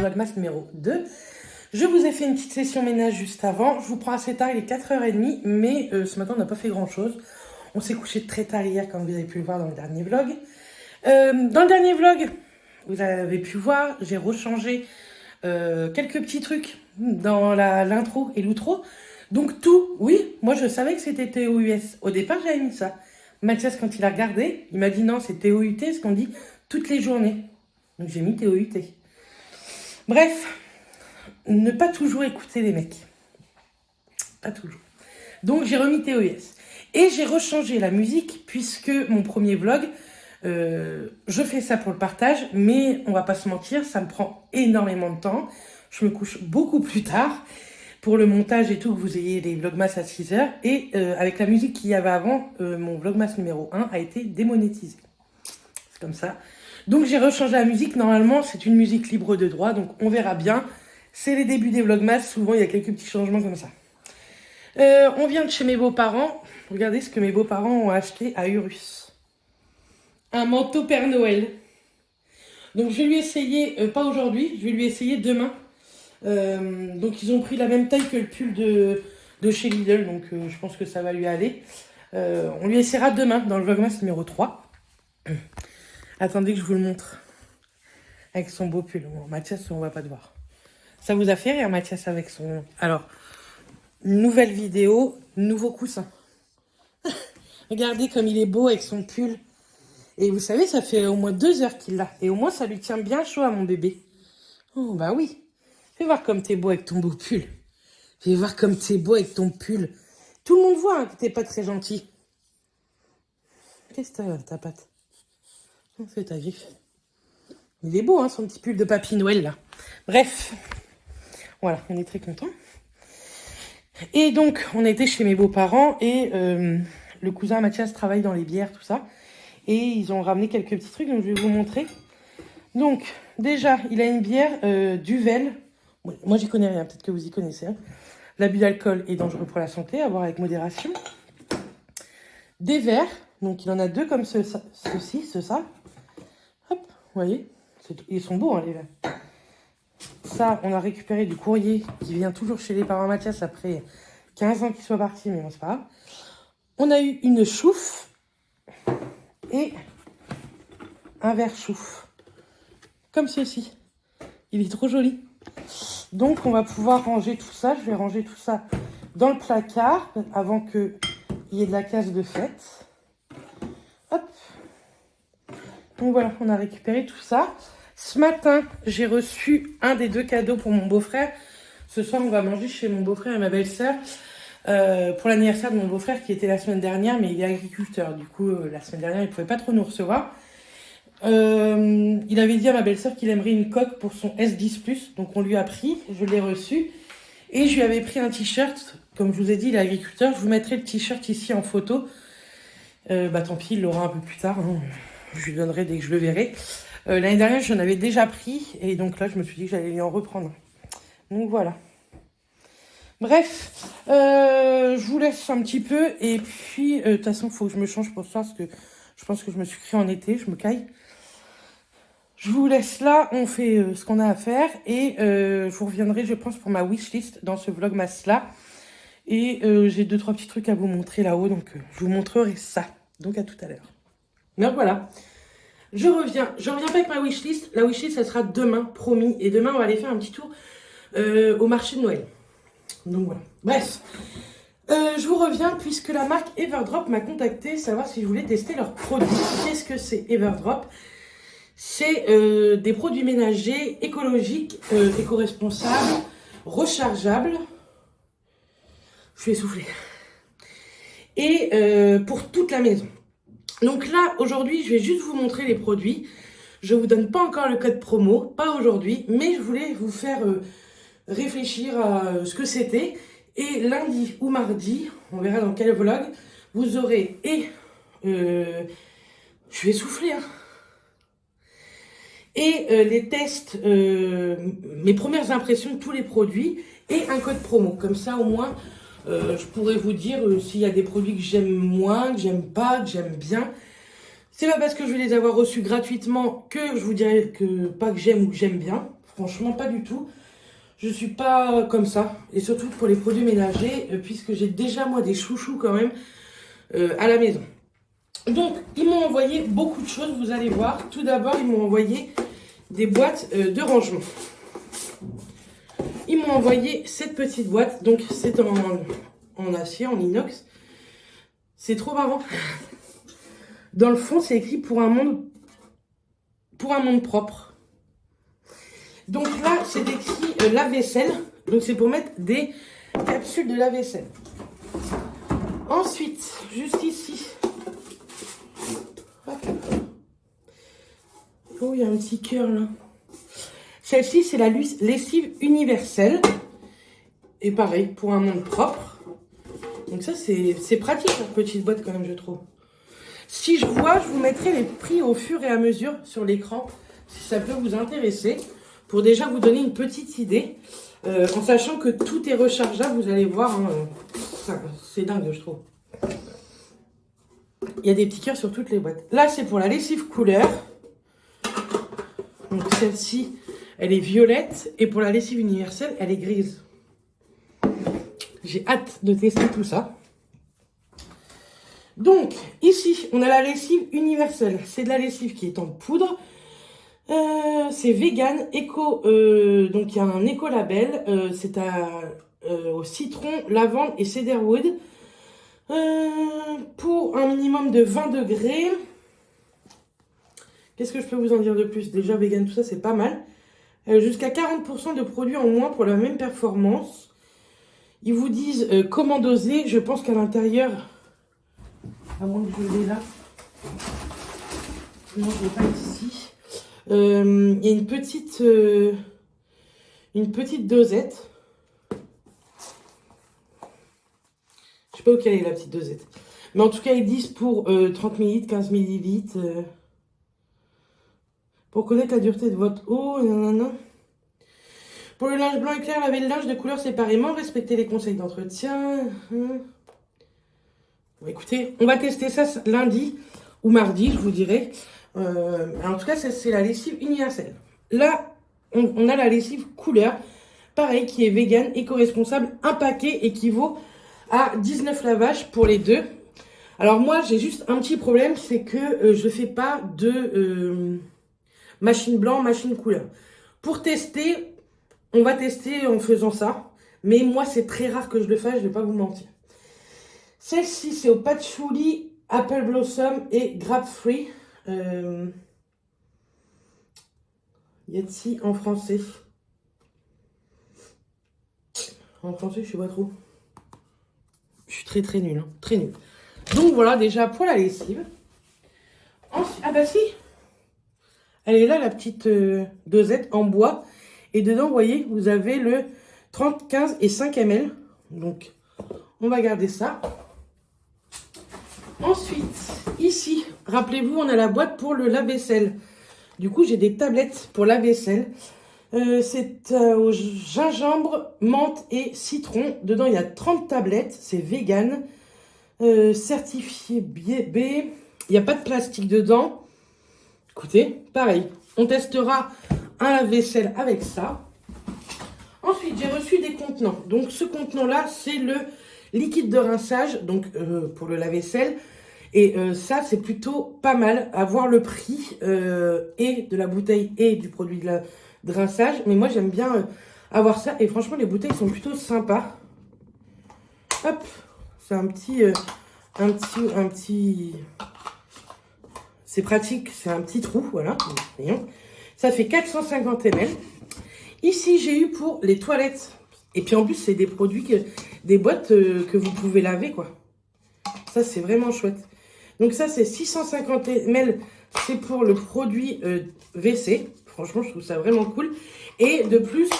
Vlogmas numéro 2. Je vous ai fait une petite session ménage juste avant. Je vous prends assez tard, il est 4h30, mais ce matin on n'a pas fait grand chose. On s'est couché très tard hier, comme vous avez pu le voir dans le dernier vlog. Dans le dernier vlog, vous avez pu voir, j'ai rechangé quelques petits trucs dans l'intro et l'outro. Donc tout, oui, moi je savais que c'était TOUS. Au départ j'avais mis ça. Mathias, quand il a regardé, il m'a dit non, c'est TOUT, ce qu'on dit toutes les journées. Donc j'ai mis TOUT. Bref, ne pas toujours écouter les mecs. Pas toujours. Donc j'ai remis TOUS. Et j'ai rechangé la musique puisque mon premier vlog, je fais ça pour le partage, mais on va pas se mentir, ça me prend énormément de temps. Je me couche beaucoup plus tard pour le montage et tout, que vous ayez les vlogmas à 6h. Et avec la musique qu'il y avait avant, mon vlogmas numéro 1 a été démonétisé. C'est comme ça. Donc j'ai rechangé la musique. Normalement, c'est une musique libre de droit, donc on verra bien. C'est les débuts des vlogmas, souvent il y a quelques petits changements comme ça. On vient de chez mes beaux-parents. Regardez ce que mes beaux-parents ont acheté à Urus. Un manteau Père Noël. Donc je vais lui essayer, pas aujourd'hui, je vais lui essayer demain. Donc ils ont pris la même taille que le pull de chez Lidl, donc je pense que ça va lui aller. On lui essaiera demain dans le vlogmas numéro 3. Attendez que je vous le montre. Avec son beau pull. Bon, Mathias, on va pas te voir. Ça vous a fait rire, Mathias, avec son... Alors, nouvelle vidéo, nouveau coussin. Regardez comme il est beau avec son pull. Et vous savez, ça fait au moins 2 heures qu'il l'a. Et au moins, ça lui tient bien chaud à mon bébé. Oh, bah oui. Fais voir comme t'es beau avec ton beau pull. Fais voir comme t'es beau avec ton pull. Tout le monde voit hein, que t'es pas très gentil. Qu'est-ce que t'as, ta patte? C'est ta griffe. Il est beau, hein, son petit pull de Papy Noël, là. Bref. Voilà, on est très contents. Et donc, on était chez mes beaux-parents et le cousin Mathias travaille dans les bières, tout ça. Et ils ont ramené quelques petits trucs, donc je vais vous montrer. Donc, déjà, il a une bière Duvel. Ouais, moi, j'y connais rien, peut-être que vous y connaissez. Hein. L'abus d'alcool est dangereux pour la santé, à boire avec modération. Des verres, donc il en a 2 comme ceci, ça. Hop, vous voyez, ils sont beaux, hein, les verres. Ça, on a récupéré du courrier qui vient toujours chez les parents Mathias après 15 ans qu'il soit parti, mais bon, c'est pas grave. On a eu une chouffe et un verre chouffe. Comme ceci. Il est trop joli. Donc, on va pouvoir ranger tout ça. Je vais ranger tout ça dans le placard avant qu'il y ait de la casse de fête. Hop. Donc voilà, on a récupéré tout ça. Ce matin, j'ai reçu un des 2 cadeaux pour mon beau-frère. Ce soir, on va manger chez mon beau-frère et ma belle-sœur pour l'anniversaire de mon beau-frère qui était la semaine dernière, mais il est agriculteur. Du coup, la semaine dernière, il ne pouvait pas trop nous recevoir. Il avait dit à ma belle-sœur qu'il aimerait une coque pour son S10+, donc on lui a pris, je l'ai reçu. Et je lui avais pris un t-shirt, comme je vous ai dit, il est agriculteur. Je vous mettrai le t-shirt ici en photo. Bah tant pis, il l'aura un peu plus tard. Hein. Je lui donnerai dès que je le verrai. L'année dernière, j'en avais déjà pris. Et donc là, je me suis dit que j'allais lui en reprendre. Donc voilà. Bref, je vous laisse un petit peu. Et puis, de toute façon, il faut que je me change pour ça. Parce que je pense que je me suis créé en été. Je me caille. Je vous laisse là. On fait ce qu'on a à faire. Et je vous reviendrai, je pense, pour ma wishlist dans ce vlogmas là. Et j'ai 2-3 petits trucs à vous montrer là-haut. Donc, je vous montrerai ça. Donc, à tout à l'heure. Donc, voilà. Je reviens pas avec ma wishlist. La wishlist, ça sera demain, promis. Et demain, on va aller faire un petit tour au marché de Noël. Donc voilà. Bref, je vous reviens puisque la marque Everdrop m'a contacté, savoir si je voulais tester leurs produits. Qu'est-ce que c'est Everdrop? C'est des produits ménagers écologiques, éco-responsables, rechargeables. Je suis essoufflée. Et pour toute la maison. Donc là, aujourd'hui, je vais juste vous montrer les produits. Je ne vous donne pas encore le code promo, pas aujourd'hui, mais je voulais vous faire réfléchir à ce que c'était. Et lundi ou mardi, on verra dans quel vlog, vous aurez je vais souffler, hein. Et les tests, mes premières impressions de tous les produits et un code promo. Comme ça, au moins, je pourrais vous dire s'il y a des produits que j'aime moins, que j'aime pas, que j'aime bien. C'est pas parce que je vais les avoir reçus gratuitement que je vous dirai que pas que j'aime ou que j'aime bien. Franchement, pas du tout. Je suis pas comme ça. Et surtout pour les produits ménagers, puisque j'ai déjà, moi, des chouchous quand même à la maison. Donc, ils m'ont envoyé beaucoup de choses, vous allez voir. Tout d'abord, ils m'ont envoyé des boîtes de rangement. Ils m'ont envoyé cette petite boîte. Donc, c'est en acier, en inox. C'est trop marrant. Dans le fond, c'est écrit pour un monde propre. Donc là, c'est écrit lave-vaisselle. Donc c'est pour mettre des capsules de lave-vaisselle. Ensuite, juste ici. Hop. Oh, il y a un petit cœur là. Celle-ci, c'est la lessive universelle. Et pareil, pour un monde propre. Donc ça, c'est pratique, cette petite boîte quand même, je trouve. Si je vois, je vous mettrai les prix au fur et à mesure sur l'écran, si ça peut vous intéresser, pour déjà vous donner une petite idée, en sachant que tout est rechargeable, vous allez voir, hein, c'est dingue, je trouve. Il y a des petits cœurs sur toutes les boîtes. Là, c'est pour la lessive couleur. Donc celle-ci, elle est violette, et pour la lessive universelle, elle est grise. J'ai hâte de tester tout ça. Donc, ici, on a la lessive universelle. C'est de la lessive qui est en poudre. C'est vegan, éco. Donc, il y a un éco-label. C'est au citron, lavande et cedarwood. Pour un minimum de 20 degrés. Qu'est-ce que je peux vous en dire de plus? Déjà, vegan, tout ça, c'est pas mal. Jusqu'à 40% de produits en moins pour la même performance. Ils vous disent comment doser. Je pense qu'à l'intérieur, à moins que je l'ai là. Non, je l'ai pas ici. Il y a une petite dosette. Je sais pas où quelle est la petite dosette. Mais en tout cas, ils disent pour 30 ml, 15 ml. Pour connaître la dureté de votre eau. Nanana. Pour le linge blanc et clair, lavez le linge de couleur séparément. Respectez les conseils d'entretien. Bon, écoutez, on va tester ça lundi ou mardi, je vous dirai. En tout cas, c'est la lessive universelle. Là, on a la lessive couleur. Pareil, qui est vegan, éco-responsable. Un paquet équivaut à 19 lavages pour les deux. Alors moi, j'ai juste un petit problème, c'est que je ne fais pas de machine blanc, machine couleur. Pour tester... On va tester en faisant ça. Mais moi, c'est très rare que je le fasse, je ne vais pas vous mentir. Celle-ci, c'est au patchouli, apple blossom et grapefruit. Yeti en français. En français, je sais pas trop. Je suis très nulle. Hein. Très nulle. Donc voilà, déjà pour la lessive. Ensuite, ah bah si. Elle est là, la petite dosette en bois. Et dedans, vous voyez, vous avez le 30, 15 et 5 ml. Donc, on va garder ça. Ensuite, ici, rappelez-vous, on a la boîte pour le lave-vaisselle. Du coup, j'ai des tablettes pour lave-vaisselle. C'est au gingembre, menthe et citron. Dedans, il y a 30 tablettes. C'est vegan. Certifié B. Il n'y a pas de plastique dedans. Écoutez, pareil. On testera un lave-vaisselle avec ça. Ensuite, j'ai reçu des contenants. Donc, ce contenant-là, c'est le liquide de rinçage, donc pour le lave-vaisselle. Et ça, c'est plutôt pas mal à voir le prix et de la bouteille et du produit de rinçage. Mais moi, j'aime bien avoir ça. Et franchement, les bouteilles sont plutôt sympas. Hop, c'est un petit... C'est pratique, c'est un petit trou, voilà. Voyons. Ça fait 450 ml. Ici, j'ai eu pour les toilettes. Et puis en plus, c'est des produits, des boîtes que vous pouvez laver, quoi. Ça, c'est vraiment chouette. Donc ça, c'est 650 ml. C'est pour le produit WC. Franchement, je trouve ça vraiment cool. Et de plus,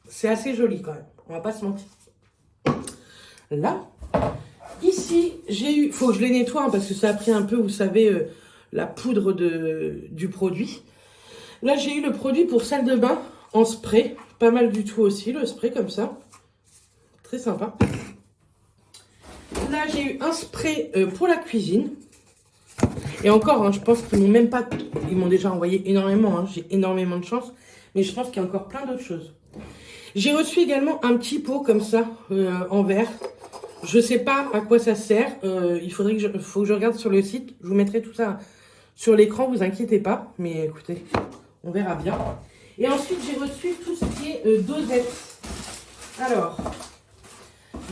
c'est assez joli quand même. On va pas se mentir. Là, ici, j'ai eu... Faut que je les nettoie hein, parce que ça a pris un peu, vous savez, la poudre du produit. Là, j'ai eu le produit pour salle de bain en spray. Pas mal du tout aussi, le spray comme ça. Très sympa. Là, j'ai eu un spray pour la cuisine. Et encore, hein, je pense qu'ils m'ont même pas... Ils m'ont déjà envoyé énormément. Hein, j'ai énormément de chance. Mais je pense qu'il y a encore plein d'autres choses. J'ai reçu également un petit pot comme ça, en verre. Je sais pas à quoi ça sert. Faut que je regarde sur le site. Je vous mettrai tout ça sur l'écran, vous inquiétez pas. Mais écoutez, on verra bien. Et ensuite, j'ai reçu tout ce qui est dosette. Alors,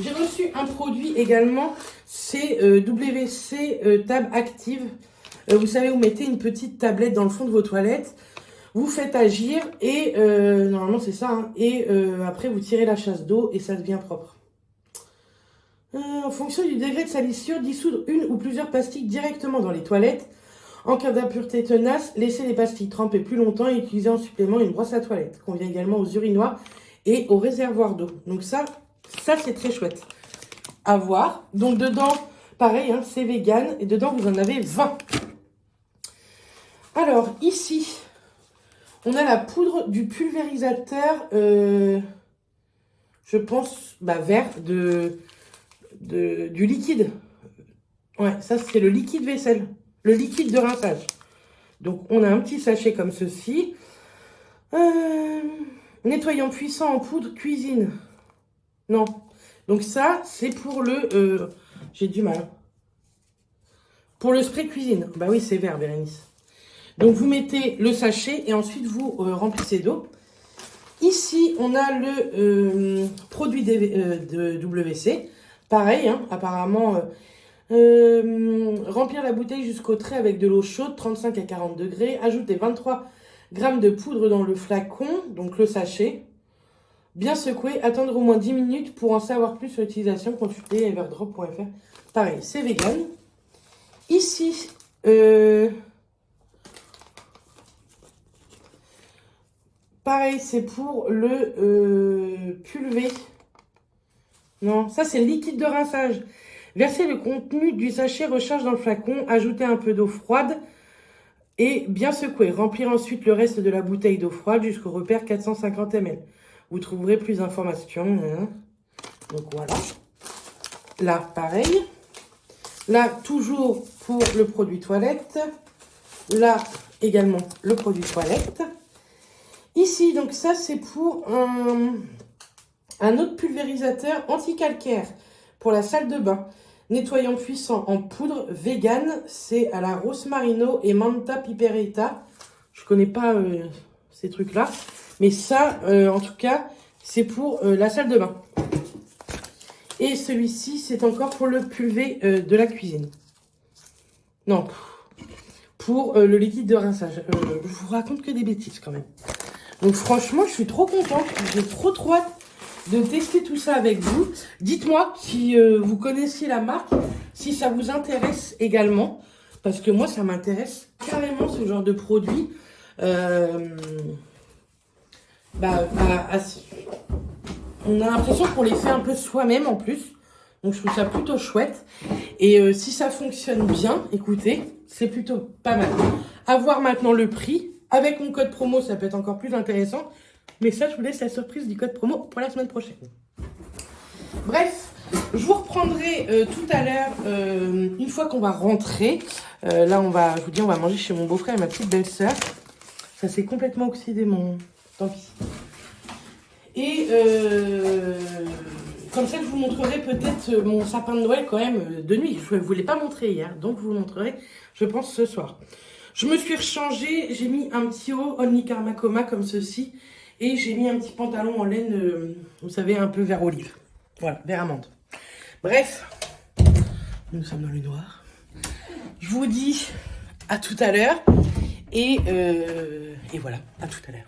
j'ai reçu un produit également. C'est WC Tab Active. Vous savez, vous mettez une petite tablette dans le fond de vos toilettes. Vous faites agir et normalement c'est ça. Hein, et après, vous tirez la chasse d'eau et ça devient propre. En fonction du degré de salissure, dissoudre une ou plusieurs pastilles directement dans les toilettes. En cas d'impureté tenace, laissez les pastilles tremper plus longtemps et utiliser en supplément une brosse à toilette. Convient également aux urinoirs et aux réservoirs d'eau. Donc ça c'est très chouette à voir. Donc dedans, pareil, hein, c'est vegan et dedans vous en avez 20. Alors ici, on a la poudre du pulvérisateur, je pense, vert du liquide. Ouais, ça c'est le liquide vaisselle, le liquide de rinçage. Donc on a un petit sachet comme ceci. Nettoyant puissant en poudre cuisine. Non. Donc ça c'est pour le... j'ai du mal. Pour le spray cuisine. Bah oui, c'est vert, Bérénice. Donc vous mettez le sachet et ensuite vous remplissez d'eau. Ici on a le produit de WC. Pareil, hein, apparemment, remplir la bouteille jusqu'au trait avec de l'eau chaude, 35 à 40 degrés. Ajouter 23 grammes de poudre dans le flacon, donc le sachet. Bien secouer, attendre au moins 10 minutes pour en savoir plus sur l'utilisation. Consultez everdrop.fr. Pareil, c'est vegan. Ici, pareil, c'est pour le pulvé. Non, ça c'est le liquide de rinçage. Versez le contenu du sachet recharge dans le flacon, ajoutez un peu d'eau froide et bien secouer. Remplir ensuite le reste de la bouteille d'eau froide jusqu'au repère 450 ml. Vous trouverez plus d'informations. Donc voilà. Là, pareil. Là, toujours pour le produit toilette. Là, également le produit toilette. Ici, donc ça c'est pour un autre pulvérisateur anti-calcaire pour la salle de bain. Nettoyant puissant en poudre vegan. C'est à la Rosmarino et Manta Piperita. Je connais pas ces trucs-là. Mais ça, en tout cas, c'est pour la salle de bain. Et celui-ci, c'est encore pour le pulvé de la cuisine. Non, pour le liquide de rinçage. Je vous raconte que des bêtises quand même. Donc franchement, je suis trop contente. J'ai trop hâte de tester tout ça avec vous. Dites-moi si vous connaissiez la marque, si ça vous intéresse également. Parce que moi, ça m'intéresse carrément ce genre de produit. On a l'impression qu'on les fait un peu soi-même en plus. Donc je trouve ça plutôt chouette. Et si ça fonctionne bien, écoutez, c'est plutôt pas mal. À voir maintenant le prix. Avec mon code promo, ça peut être encore plus intéressant. Mais ça, je vous laisse la surprise du code promo pour la semaine prochaine. Bref, je vous reprendrai tout à l'heure, une fois qu'on va rentrer. Là, je vous dis, on va manger chez mon beau-frère et ma petite belle-sœur. Ça s'est complètement oxydé, tant pis. Et comme ça, je vous montrerai peut-être mon sapin de Noël quand même de nuit. Je ne vous l'ai pas montré hier, donc je vous le montrerai, je pense, ce soir. Je me suis rechangée, j'ai mis un petit haut Only Karma Coma comme ceci. Et j'ai mis un petit pantalon en laine, vous savez, un peu vert olive. Voilà, vert amande. Bref, nous sommes dans le noir. Je vous dis à tout à l'heure. Et voilà, à tout à l'heure.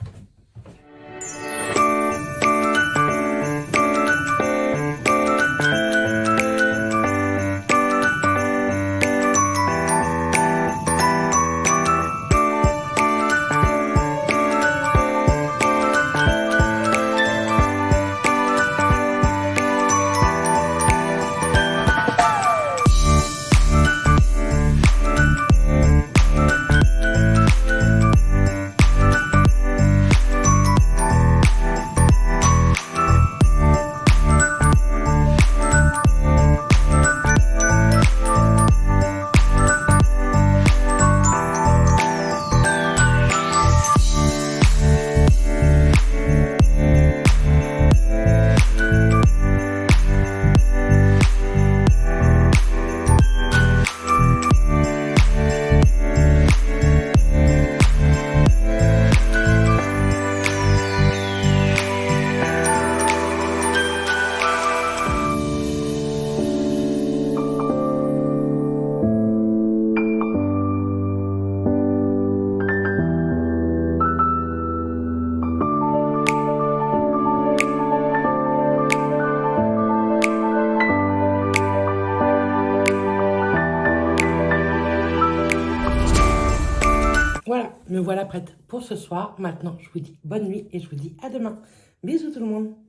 Me voilà prête pour ce soir. Maintenant, je vous dis bonne nuit et je vous dis à demain. Bisous tout le monde.